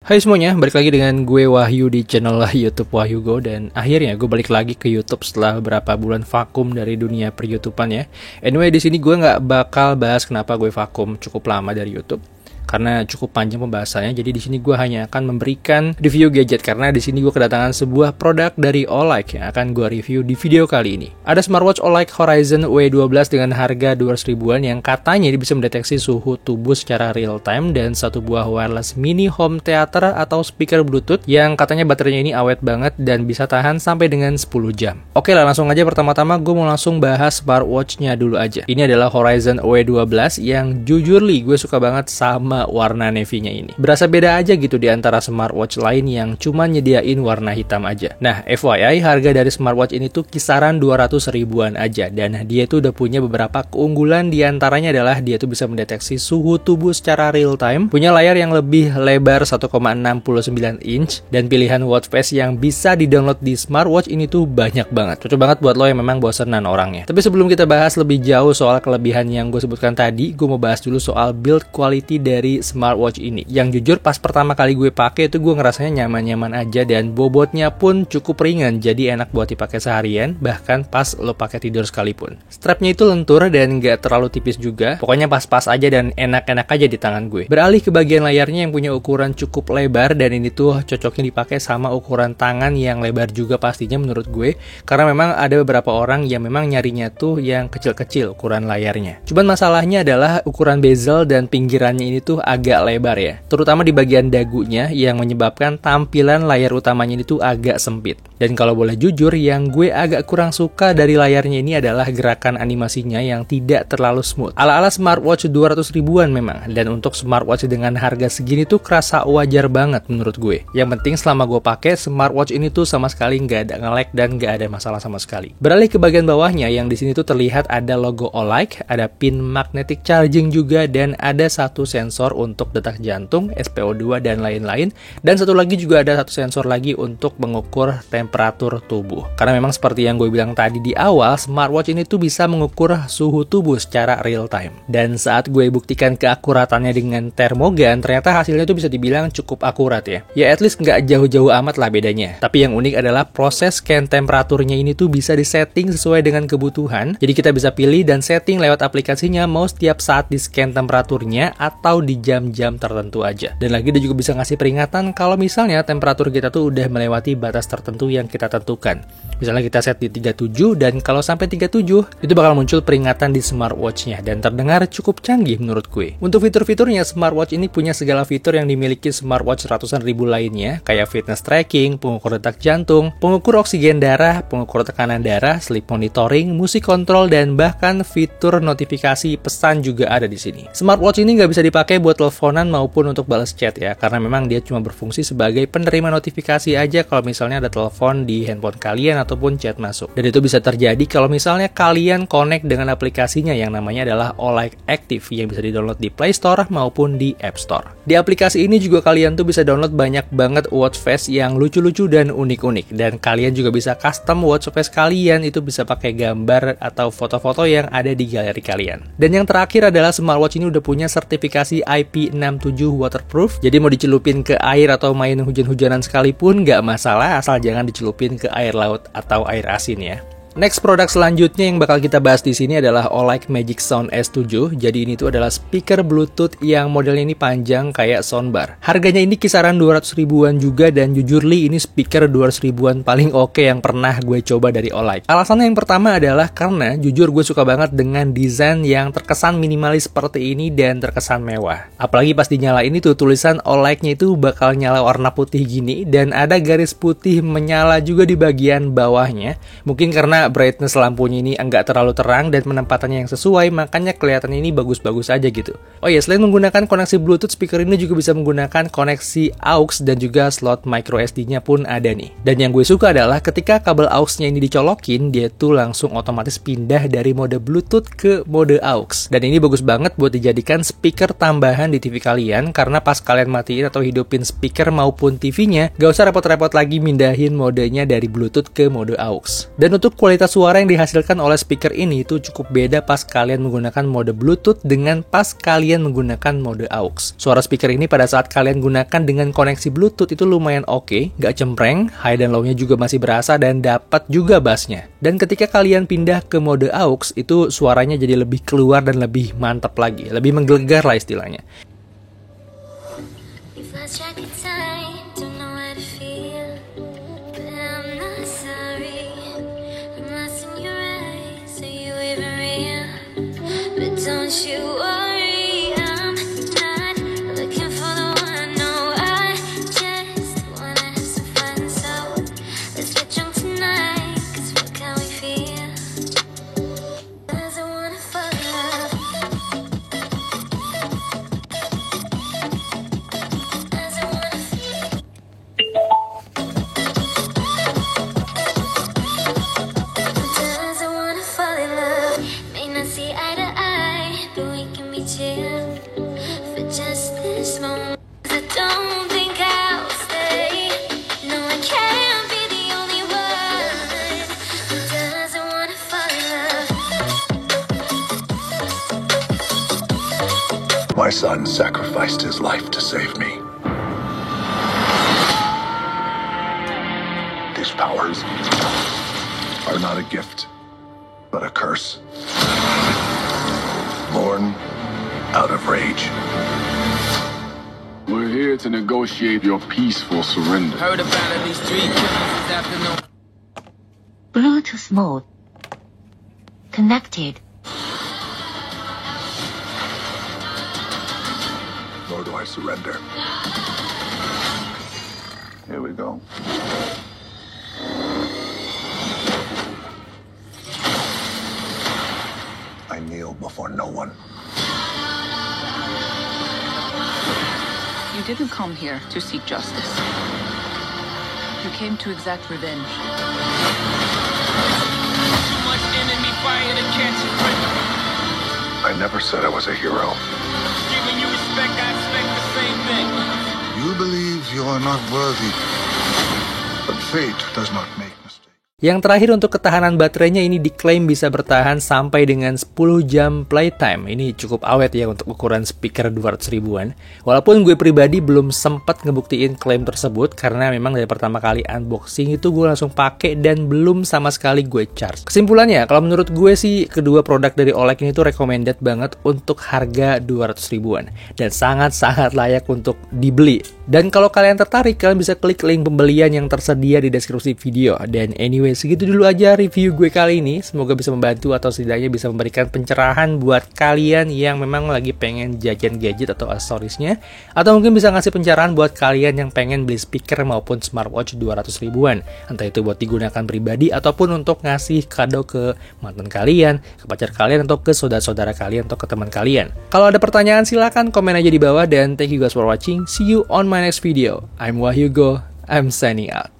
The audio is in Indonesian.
Hai semuanya, balik lagi dengan gue Wahyu di channel YouTube Wahyu Go. Dan akhirnya gue balik lagi ke YouTube setelah beberapa bulan vakum dari dunia per-YouTubean ya. Anyway, di sini gue nggak bakal bahas kenapa gue vakum cukup lama dari YouTube, karena cukup panjang pembahasannya. Jadi di sini gue hanya akan memberikan review gadget, karena di sini gue kedatangan sebuah produk dari Olight yang akan gue review di video kali ini. Ada smartwatch Olight Horizon W12 dengan harga 200 ribuan yang katanya bisa mendeteksi suhu tubuh secara real time, dan satu buah wireless mini home theater atau speaker Bluetooth yang katanya baterainya ini awet banget dan bisa tahan sampai dengan 10 jam. Oke lah, langsung aja pertama-tama gue mau langsung bahas smartwatch-nya dulu aja. Ini adalah Horizon W12 yang jujur gue suka banget sama warna navy-nya ini. Berasa beda aja gitu di antara smartwatch lain yang cuma nyediain warna hitam aja. Nah, FYI, harga dari smartwatch ini tuh kisaran 200 ribuan aja, dan dia tuh udah punya beberapa keunggulan. Di antaranya adalah dia tuh bisa mendeteksi suhu tubuh secara real time, punya layar yang lebih lebar 1,69 inch, dan pilihan watch face yang bisa di-download di smartwatch ini tuh banyak banget. Cocok banget buat lo yang memang bosenan orangnya. Tapi sebelum kita bahas lebih jauh soal kelebihan yang gue sebutkan tadi, gue mau bahas dulu soal build quality dari smartwatch ini. Yang jujur pas pertama kali gue pakai itu gue ngerasanya nyaman-nyaman aja, dan bobotnya pun cukup ringan, jadi enak buat dipakai seharian, bahkan pas lo pakai tidur sekalipun. Strapnya itu lentur dan nggak terlalu tipis juga, pokoknya pas-pas aja dan enak-enak aja di tangan gue. Beralih ke bagian layarnya yang punya ukuran cukup lebar, dan ini tuh cocoknya dipakai sama ukuran tangan yang lebar juga pastinya menurut gue, karena memang ada beberapa orang yang memang nyarinya tuh yang kecil-kecil ukuran layarnya. Cuman masalahnya adalah ukuran bezel dan pinggirannya ini tuh agak lebar ya, terutama di bagian dagunya yang menyebabkan tampilan layar utamanya ini tuh agak sempit. Dan kalau boleh jujur, yang gue agak kurang suka dari layarnya ini adalah gerakan animasinya yang tidak terlalu smooth. Ala-ala smartwatch 200 ribuan memang, dan untuk smartwatch dengan harga segini tuh kerasa wajar banget menurut gue. Yang penting selama gue pakai smartwatch ini tuh sama sekali nggak ada nge-lag dan nggak ada masalah sama sekali. Beralih ke bagian bawahnya, yang di sini tuh terlihat ada logo Olight, ada pin magnetic charging juga, dan ada satu sensor untuk detak jantung, SpO2 dan lain-lain, dan satu lagi juga ada satu sensor lagi untuk mengukur temperatur tubuh. Karena memang seperti yang gue bilang tadi di awal, smartwatch ini tuh bisa mengukur suhu tubuh secara real time. Dan saat gue buktikan keakuratannya dengan termogan, ternyata hasilnya tuh bisa dibilang cukup akurat ya. Ya at least nggak jauh-jauh amat lah bedanya. Tapi yang unik adalah proses scan temperaturnya ini tuh bisa disetting sesuai dengan kebutuhan. Jadi kita bisa pilih dan setting lewat aplikasinya mau setiap saat di scan temperaturnya atau di jam-jam tertentu aja. Dan lagi dia juga bisa ngasih peringatan kalau misalnya temperatur kita tuh udah melewati batas tertentu yang kita tentukan. Misalnya kita set di 37, dan kalau sampai 37 itu bakal muncul peringatan di smartwatch-nya, dan terdengar cukup canggih menurut gue. Untuk fitur-fiturnya, smartwatch ini punya segala fitur yang dimiliki smartwatch ratusan ribu lainnya, kayak fitness tracking, pengukur detak jantung, pengukur oksigen darah, pengukur tekanan darah, sleep monitoring, musik kontrol, dan bahkan fitur notifikasi pesan juga ada di sini. Smartwatch ini nggak bisa dipakai buat teleponan maupun untuk balas chat ya, karena memang dia cuma berfungsi sebagai penerima notifikasi aja kalau misalnya ada telepon di handphone kalian ataupun chat masuk. Dan itu bisa terjadi kalau misalnya kalian connect dengan aplikasinya yang namanya adalah Olight Active yang bisa di-download di Play Store maupun di App Store. Di aplikasi ini juga kalian tuh bisa download banyak banget watch face yang lucu-lucu dan unik-unik, dan kalian juga bisa custom watch face kalian, itu bisa pakai gambar atau foto-foto yang ada di galeri kalian. Dan yang terakhir adalah smartwatch ini udah punya sertifikasi IP67 waterproof, jadi mau dicelupin ke air atau main hujan-hujanan sekalipun nggak masalah, asal jangan dicelupin ke air laut atau air asin ya. Next produk selanjutnya yang bakal kita bahas di sini adalah Olight Magic Sound S7. Jadi ini tuh adalah speaker Bluetooth yang modelnya ini panjang kayak soundbar. Harganya ini kisaran 200 ribuan juga, dan jujur ini speaker 200 ribuan paling oke yang pernah gue coba dari Olight. Alasannya yang pertama adalah karena jujur gue suka banget dengan desain yang terkesan minimalis seperti ini dan terkesan mewah. Apalagi pas dinyalain itu tulisan Olight-nya itu bakal nyala warna putih gini, dan ada garis putih menyala juga di bagian bawahnya. Mungkin karena brightness lampunya ini enggak terlalu terang dan penempatannya yang sesuai, makanya kelihatannya ini bagus-bagus aja gitu. Oh ya, selain menggunakan koneksi Bluetooth, speaker ini juga bisa menggunakan koneksi AUX dan juga slot micro SD-nya pun ada nih. Dan yang gue suka adalah ketika kabel AUX-nya ini dicolokin, dia tuh langsung otomatis pindah dari mode Bluetooth ke mode AUX. Dan ini bagus banget buat dijadikan speaker tambahan di TV kalian, karena pas kalian matiin atau hidupin speaker maupun TV-nya, gak usah repot-repot lagi mindahin modenya dari Bluetooth ke mode AUX. Dan untuk kualitas suara yang dihasilkan oleh speaker ini itu cukup beda pas kalian menggunakan mode Bluetooth dengan pas kalian menggunakan mode AUX. Suara speaker ini pada saat kalian gunakan dengan koneksi Bluetooth itu lumayan oke, gak cempreng, high dan low-nya juga masih berasa dan dapat juga bassnya. Dan ketika kalian pindah ke mode AUX itu suaranya jadi lebih keluar dan lebih mantap lagi, lebih menggelegar lah istilahnya. Don't you worry, I'm not looking for the one. No, I just wanna have some fun. So let's get drunk tonight, 'cause what can we feel? 'Cause I wanna fall in love. 'Cause I wanna feel. 'Cause I wanna fall in love. May not see eye to eye, but we can be chill for just this moment. I don't think I'll stay. No, I can't be the only one. Doesn't wanna fall in love. My son sacrificed his life to save me. These powers are not a gift, but a curse. Born out of rage. We're here to negotiate your peaceful surrender. Heard about at least 3 killings this afternoon. Bluetooth mode. Connected. Nor do I surrender. Here we go. I kneel before no one. You didn't come here to seek justice. You came to exact revenge. Too much enemy fire to catch a break. I never said I was a hero. Giving you respect, I expect the same thing. You believe you are not worthy, but fate does not make mistakes. Yang terakhir untuk ketahanan baterainya ini diklaim bisa bertahan sampai dengan 10 jam playtime. Ini cukup awet ya untuk ukuran speaker 200 ribuan. Walaupun gue pribadi belum sempat ngebuktiin klaim tersebut karena memang dari pertama kali unboxing itu gue langsung pakai dan belum sama sekali gue charge. Kesimpulannya, kalau menurut gue sih kedua produk dari OLED ini tuh recommended banget untuk harga 200 ribuan dan sangat-sangat layak untuk dibeli. Dan kalau kalian tertarik, kalian bisa klik link pembelian yang tersedia di deskripsi video. Dan anyway, segitu dulu aja review gue kali ini. Semoga bisa membantu atau setidaknya bisa memberikan pencerahan buat kalian yang memang lagi pengen jajan gadget atau aksesorisnya. Atau mungkin bisa ngasih pencerahan buat kalian yang pengen beli speaker maupun smartwatch 200 ribuan. Entah itu buat digunakan pribadi ataupun untuk ngasih kado ke mantan kalian, ke pacar kalian, atau ke saudara-saudara kalian atau ke teman kalian. Kalau ada pertanyaan silakan komen aja di bawah dan thank you guys for watching. See you on my next video. I'm Wahyu Go. I'm signing out.